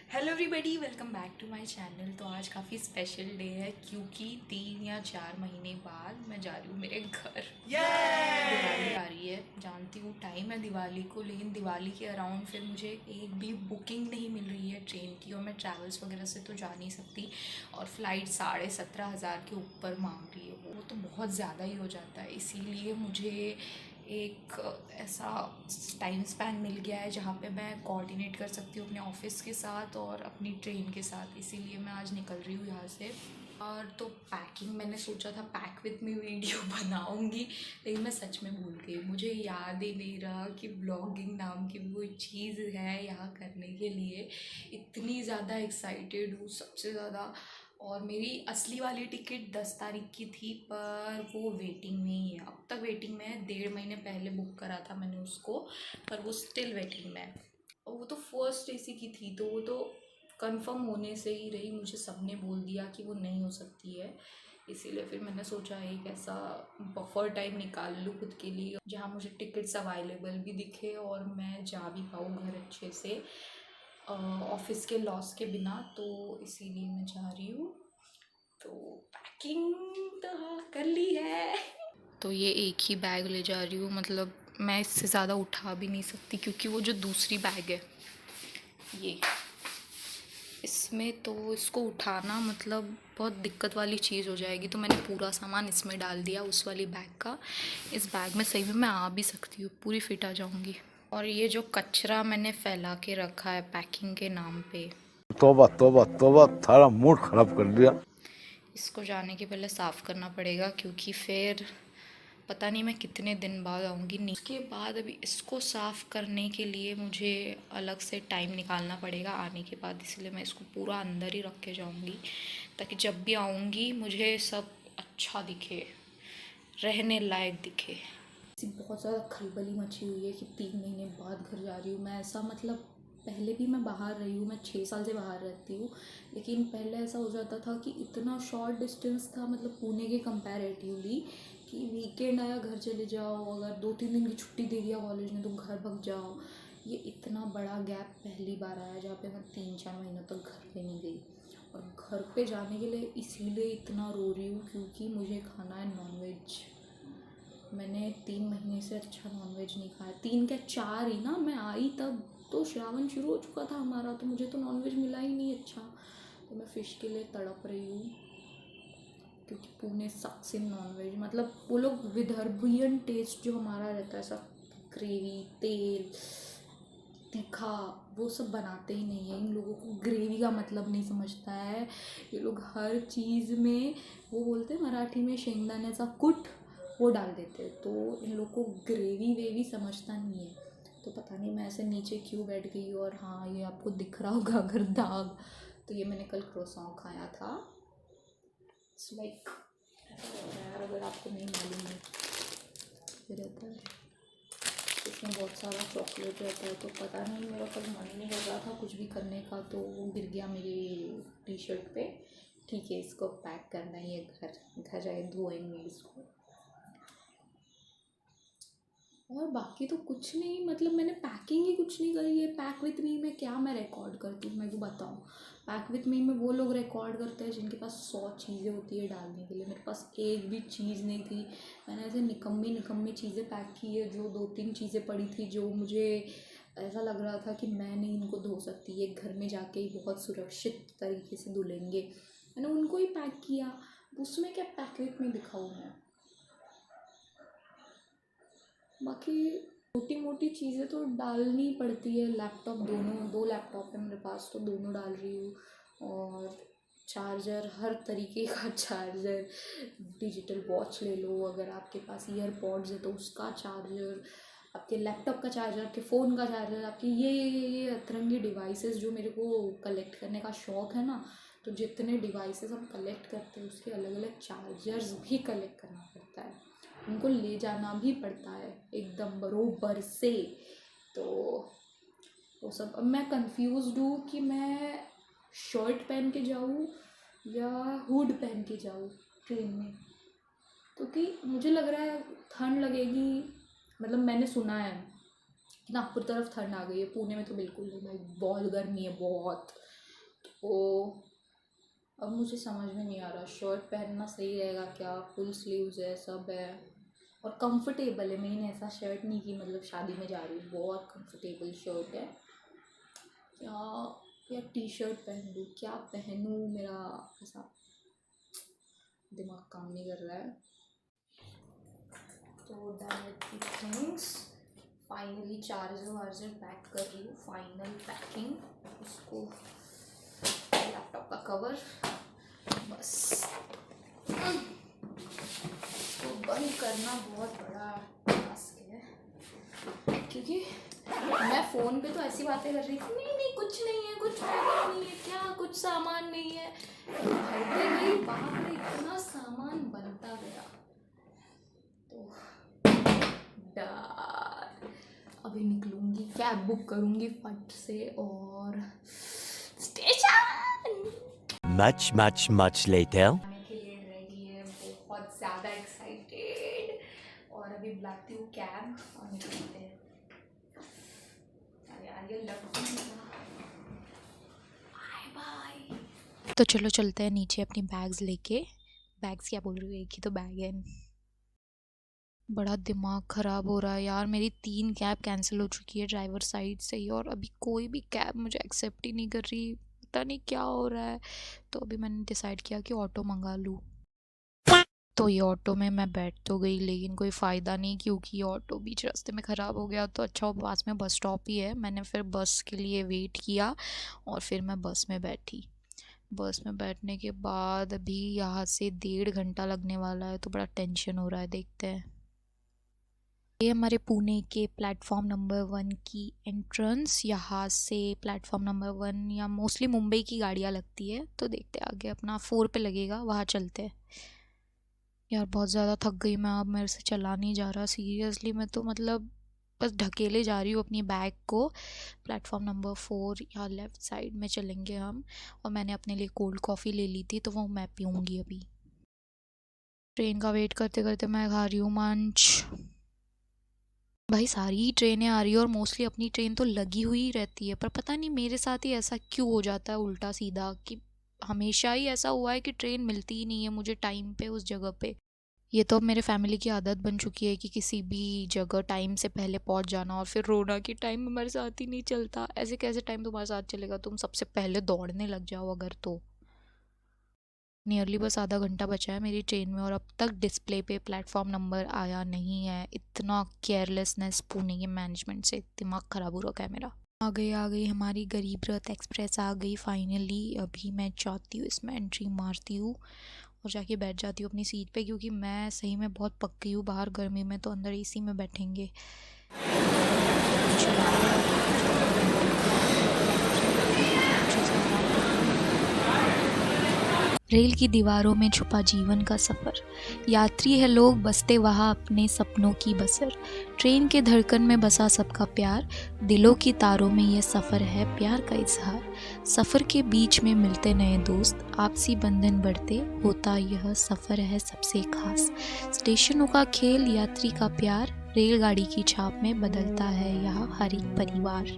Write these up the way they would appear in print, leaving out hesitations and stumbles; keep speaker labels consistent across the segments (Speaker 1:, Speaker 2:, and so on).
Speaker 1: Hello everybody, welcome back to my channel. तो आज काफ़ी स्पेशल डे है क्योंकि 3 या 4 महीने बाद मैं जा रही हूँ मेरे घर। दिवाली आ रही है, जानती हूँ टाइम है दिवाली को, लेकिन दिवाली के अराउंड फिर मुझे एक भी बुकिंग नहीं मिल रही है ट्रेन की, और मैं ट्रैवल्स वगैरह से तो जा नहीं सकती। और फ्लाइट 17,500 के ऊपर मांग रही है, वो तो बहुत ज़्यादा ही हो जाता है। इसीलिए मुझे एक ऐसा टाइम स्पैन मिल गया है जहाँ पे मैं कोऑर्डिनेट कर सकती हूँ अपने ऑफिस के साथ और अपनी ट्रेन के साथ। इसीलिए मैं आज निकल रही हूँ यहाँ से। और तो पैकिंग मैंने सोचा था पैक विथ मी वीडियो बनाऊँगी, लेकिन मैं सच में भूल गई। मुझे याद ही नहीं रहा कि ब्लॉगिंग नाम की वो चीज़ है यहाँ करने के लिए। इतनी ज़्यादा एक्साइटेड हूँ सबसे ज़्यादा। और मेरी असली वाली टिकट 10 तारीख की थी, पर वो वेटिंग में ही है, अब तक वेटिंग में है। 1.5 महीने पहले बुक करा था मैंने उसको, पर वो स्टिल वेटिंग में है। और वो तो फर्स्ट एसी की थी, तो वो तो कंफर्म होने से ही रही। मुझे सबने बोल दिया कि वो नहीं हो सकती है। इसीलिए फिर मैंने सोचा एक ऐसा बफर टाइम निकाल लूँ खुद के लिए, जहाँ मुझे टिकट्स अवेलेबल भी दिखे और मैं जा भी पाऊँ घर अच्छे से, ऑफिस के लॉस के बिना। तो इसीलिए मैं जा रही हूँ। तो पैकिंग तो कर ली है। तो ये एक ही बैग ले जा रही हूँ, मतलब मैं इससे ज़्यादा उठा भी नहीं सकती, क्योंकि वो जो दूसरी बैग है ये, इसमें तो इसको उठाना मतलब बहुत दिक्कत वाली चीज़ हो जाएगी। तो मैंने पूरा सामान इसमें डाल दिया, उस वाली बैग का। इस बैग में सही में मैं आ भी सकती हूँ, पूरी फिट आ जाऊँगी। और ये जो कचरा मैंने फैला के रखा है पैकिंग के नाम पे,
Speaker 2: तौबा तौबा तौबा, सारा मूड खराब कर दिया।
Speaker 1: इसको जाने के पहले साफ़ करना पड़ेगा, क्योंकि फिर पता नहीं मैं कितने दिन बाद आऊँगी। इसके बाद अभी इसको साफ़ करने के लिए मुझे अलग से टाइम निकालना पड़ेगा आने के बाद, इसलिए मैं इसको पूरा अंदर ही रख के जाऊँगी, ताकि जब भी आऊँगी मुझे सब अच्छा दिखे, रहने लायक दिखे। बहुत ज़्यादा खलबली मची हुई है कि 3 महीने बाद घर जा रही हूँ मैं। ऐसा मतलब पहले भी मैं बाहर रही हूँ, मैं 6 साल से बाहर रहती हूँ, लेकिन पहले ऐसा हो जाता था कि इतना शॉर्ट डिस्टेंस था, मतलब पुणे के कंपैरेटिवली, कि वीकेंड आया घर चले जाओ, अगर 2-3 दिन की छुट्टी दे दिया कॉलेज ने तो घर भाग जाओ। ये इतना बड़ा गैप पहली बार आया जहाँ पे मैं 3-4 महीनों तक घर पे नहीं गई। और घर पे जाने के लिए इसीलिए इतना रो रही हूँ क्योंकि मुझे खाना है नॉनवेज। मैंने 3 महीने से अच्छा नॉनवेज नहीं खाया, 3 क्या 4 ही ना। मैं आई तब तो श्रावण शुरू हो चुका था हमारा, तो मुझे तो नॉनवेज मिला ही नहीं अच्छा। तो मैं फ़िश के लिए तड़प रही हूँ, क्योंकि पुणे सक्स इन नॉनवेज। मतलब वो लोग विदर्भियन टेस्ट जो हमारा रहता है, सब ग्रेवी, तेल, तीखा, वो सब बनाते ही नहीं है। इन लोगों को ग्रेवी का मतलब नहीं समझता है। ये लोग हर चीज़ में, वो बोलते हैं मराठी में शेंगदाण्याचा कूट, वो डाल देते हैं। तो इन लोग को ग्रेवी वेवी समझता नहीं है। तो पता नहीं मैं ऐसे नीचे क्यों बैठ गई। और हाँ, ये आपको दिख रहा होगा अगर दाग, तो ये मैंने कल क्रोसॉन खाया था। इट्स लाइक, यार अगर आपको नहीं मालूम है, ये रहता है इसमें बहुत सारा चॉकलेट रहता है। तो पता नहीं, मेरा कल मन नहीं कर रहा था कुछ भी करने का, तो वो गिर गया मेरी टी शर्ट पे। ठीक है, इसको पैक करना ही है, घर जाए धोएंगे इसको। और बाकी तो कुछ नहीं, मतलब मैंने पैकिंग ही कुछ नहीं करी है। पैक विथ मी में क्या मैं रिकॉर्ड करती हूँ, मैं को बताऊँ। पैक विथ मी में वो लोग रिकॉर्ड करते हैं जिनके पास 100 चीज़ें होती है डालने के लिए। मेरे पास एक भी चीज़ नहीं थी। मैंने ऐसे निकम्मी निकम्मी चीज़ें पैक की है, जो 2-3 चीज़ें पड़ी थी, जो मुझे ऐसा लग रहा था कि मैं नहीं इनको धो सकती, ये घर में जाके ही बहुत सुरक्षित तरीके से धुलेंगे, मैंने उनको ही पैक किया। उसमें क्या पैक विथ मी दिखाऊँ मैं। बाकी छोटी मोटी चीज़ें तो डालनी पड़ती है। लैपटॉप, दोनों 2 लैपटॉप है मेरे पास, तो दोनों डाल रही हूँ। और चार्जर, हर तरीके का चार्जर, डिजिटल वॉच ले लो, अगर आपके पास ईयरपॉड्स है तो उसका चार्जर, आपके लैपटॉप का चार्जर, आपके फ़ोन का चार्जर, आपकी ये अतरंगी डिवाइसेस जो मेरे को कलेक्ट करने का शौक़ है ना। तो जितने डिवाइसेस हम कलेक्ट करते हैं उसके अलग अलग चार्जर्स भी कलेक्ट करना पड़ता है, उनको ले जाना भी पड़ता है एकदम बरोबर से। तो वो सब, अब मैं कंफ्यूज्ड हूँ कि मैं शर्ट पहन के जाऊँ या हुड पहन के जाऊँ ट्रेन में, क्योंकि मुझे लग रहा है ठंड लगेगी। मतलब मैंने सुना है कि नागपुर तरफ ठंड आ गई है, पुणे में तो बिल्कुल नहीं भाई, बहुत गर्मी है बहुत। ओ, अब मुझे समझ में नहीं आ रहा शर्ट पहनना सही रहेगा क्या, फुल स्लीव्स है सब है और कंफर्टेबल है। मैंने ऐसा शर्ट नहीं कि मतलब शादी में जा रही हूँ, बहुत कंफर्टेबल शर्ट है। क्या या टी शर्ट पहन लूँ, क्या पहनूँ, मेरा ऐसा दिमाग काम नहीं कर रहा है। तो दैट थिंग्स फाइनली चार्जर वार्जर पैक कर रही हूँ, फाइनल पैकिंग। उसको लैपटॉप का कवर बस तो बंद करना बहुत बड़ा टास्क है, क्योंकि मैं फ़ोन पे तो ऐसी बातें कर रही थी, नहीं नहीं कुछ नहीं है, कुछ प्रॉब्लम नहीं है, क्या कुछ सामान नहीं है। घर पे गई, बाप रे इतना सामान बनता गया। तो डर, अभी निकलूंगी, कैब बुक करूंगी फट से और स्टेशन
Speaker 3: Much later.
Speaker 1: आने के लिए रेडी है, बहुत ज़्यादा एक्साइटेड। और अभी बुलाती हूँ कैब और निकलते हैं। यार ये लगती है, बाय बाय। तो चलो चलते हैं नीचे अपनी बैग्स लेके। बैग्स क्या बोल रही हूँ, एक ही तो बैग है। बड़ा दिमाग ख़राब हो रहा है यार, मेरी 3 कैब कैंसिल हो चुकी है ड्राइवर साइड से ही और अभी कोई भी कैब मुझे एक्सेप्ट ही नहीं कर रही, पता नहीं क्या हो रहा है। तो अभी मैंने डिसाइड किया कि ऑटो मंगा लूँ। तो ये ऑटो में मैं बैठ तो गई लेकिन कोई फ़ायदा नहीं, क्योंकि ये ऑटो बीच रास्ते में ख़राब हो गया। तो अच्छा वो पास में बस स्टॉप ही है, मैंने फिर बस के लिए वेट किया और फिर मैं बस में बैठी। बस में बैठने के बाद अभी यहाँ से 1.5 घंटा लगने वाला है, तो बड़ा टेंशन हो रहा है, देखते हैं। ये हमारे पुणे के प्लेटफॉर्म नंबर 1 की एंट्रेंस। यहाँ से प्लेटफॉर्म नंबर 1 या मोस्टली मुंबई की गाड़ियाँ लगती है, तो देखते हैं आगे अपना 4 पे लगेगा, वहाँ चलते हैं। यार बहुत ज़्यादा थक गई मैं, अब मेरे से चला नहीं जा रहा सीरियसली। मैं तो मतलब बस ढकेले जा रही हूँ अपनी बैग को। प्लेटफॉर्म नंबर 4 या लेफ़्ट साइड में चलेंगे हम। और मैंने अपने लिए कोल्ड कॉफ़ी ले ली थी, तो वो मैं पीऊँगी अभी। ट्रेन का वेट करते करते मैं खा रही हूँ मंच। भाई सारी ही ट्रेनें आ रही है और मोस्टली अपनी ट्रेन तो लगी हुई ही रहती है, पर पता नहीं मेरे साथ ही ऐसा क्यों हो जाता है उल्टा सीधा, कि हमेशा ही ऐसा हुआ है कि ट्रेन मिलती ही नहीं है मुझे टाइम पे उस जगह पे। ये तो अब मेरे फैमिली की आदत बन चुकी है कि किसी भी जगह टाइम से पहले पहुंच जाना और फिर रोना कि टाइम हमारे साथ ही नहीं चलता। ऐसे कैसे टाइम तुम्हारे साथ चलेगा, तुम सबसे पहले दौड़ने लग जाओ अगर तो। नियरली बस आधा घंटा बचा है मेरी ट्रेन में और अब तक डिस्प्ले पे प्लेटफॉर्म नंबर आया नहीं है। इतना केयरलेसनेस पुणे के मैनेजमेंट से, दिमाग ख़राब हो रखा है मेरा। आ गई हमारी गरीब रथ एक्सप्रेस आ गई फाइनली। अभी मैं चाहती हूँ इसमें एंट्री मारती हूँ और जाके बैठ जाती हूँ अपनी सीट पे, क्योंकि मैं सही में बहुत पक गई हूँ बाहर गर्मी में, तो अंदर एसी में बैठेंगे। रेल की दीवारों में छुपा जीवन का सफ़र, यात्री है लोग बसते वहाँ अपने सपनों की बसर। ट्रेन के धड़कन में बसा सबका प्यार, दिलों की तारों में ये सफ़र है प्यार का इजहार। सफ़र के बीच में मिलते नए दोस्त, आपसी बंधन बढ़ते, होता यह सफ़र है सबसे खास। स्टेशनों का खेल, यात्री का प्यार, रेलगाड़ी की छाप में बदलता है यहाँ हर एक परिवार।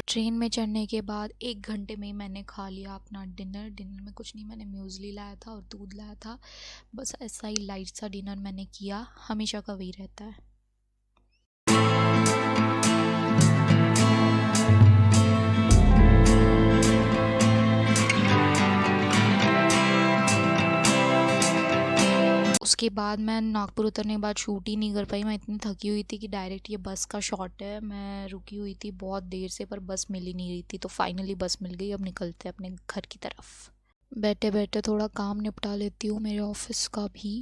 Speaker 1: ट्रेन में चढ़ने के बाद 1 घंटे में ही मैंने खा लिया अपना डिनर। डिनर में कुछ नहीं, मैंने म्यूज़ली लाया था और दूध लाया था, बस ऐसा ही लाइट सा डिनर मैंने किया, हमेशा का वही रहता है। उसके बाद मैं नागपुर उतरने के बाद शूट ही नहीं कर पाई, मैं इतनी थकी हुई थी कि डायरेक्ट ये बस का शॉट है। मैं रुकी हुई थी बहुत देर से पर बस मिल ही नहीं रही थी, तो फाइनली बस मिल गई। अब निकलते हैं अपने घर की तरफ। बैठे बैठे थोड़ा काम निपटा लेती हूँ मेरे ऑफिस का भी।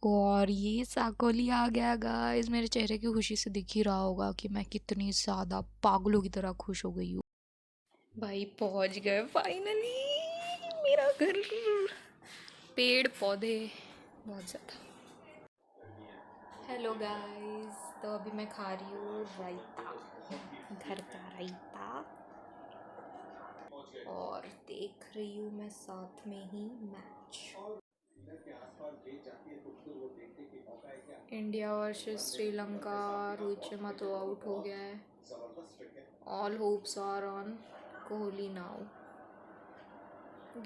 Speaker 1: और ये साकोली आ गया गाइस, मेरे चेहरे की खुशी से दिख ही रहा होगा कि मैं कितनी ज़्यादा पागलों की तरह खुश हो गई हूँ। भाई पहुँच गए फाइनली मेरा घर। पेड़ पौधे बहुत ज़्यादा। हेलो गाइस, तो अभी मैं खा रही हूँ रायता, घर का रायता, और देख रही हूँ मैं साथ में ही match. India versus Sri Lanka, Rohit Sharma तो आउट हो गया है। All hopes are on Kohli now.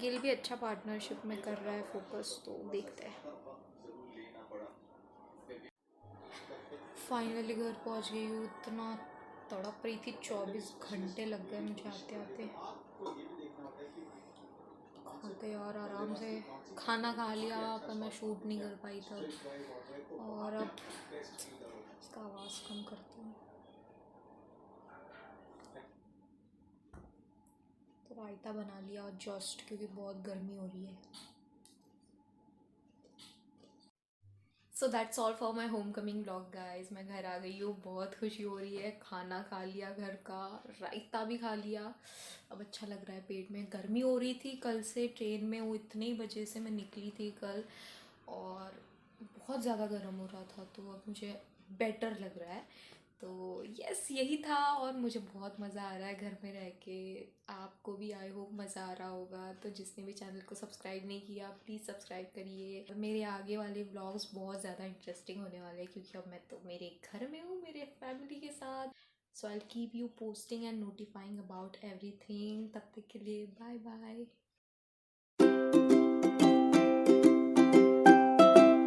Speaker 1: Gill भी अच्छा पार्टनरशिप में कर रहा है फोकस, तो देखते हैं। फाइनली घर पहुंच गई हूँ। इतना तड़प रही थी, 24 घंटे लग गए मुझे आते आते। खाते यार आराम से खाना खा लिया, पर मैं शूट नहीं कर पाई तब। और अब इसका आवाज़ कम करती हूँ। तो रायता बना लिया जस्ट, क्योंकि बहुत गर्मी हो रही है। So that's all for my home coming blog guys. मैं घर आ गई हूँ, बहुत खुशी हो रही है। खाना खा लिया घर का, रायता भी खा लिया। अब अच्छा लग रहा है पेट में। गर्मी हो रही थी कल से ट्रेन में, वो इतने बजे से मैं निकली थी कल, और बहुत ज़्यादा गर्म हो रहा था, तो अब मुझे बेटर लग रहा है। तो यस, यही था, और मुझे बहुत मज़ा आ रहा है घर में रह के। आपको भी आई होप मज़ा आ रहा होगा। तो जिसने भी चैनल को सब्सक्राइब नहीं किया, प्लीज़ सब्सक्राइब करिए। मेरे आगे वाले व्लॉग्स बहुत ज़्यादा इंटरेस्टिंग होने वाले हैं, क्योंकि अब मैं तो मेरे घर में हूँ मेरे फैमिली के साथ। So I will keep you posting and notifying about everything. तब तक के लिए बाय बाय।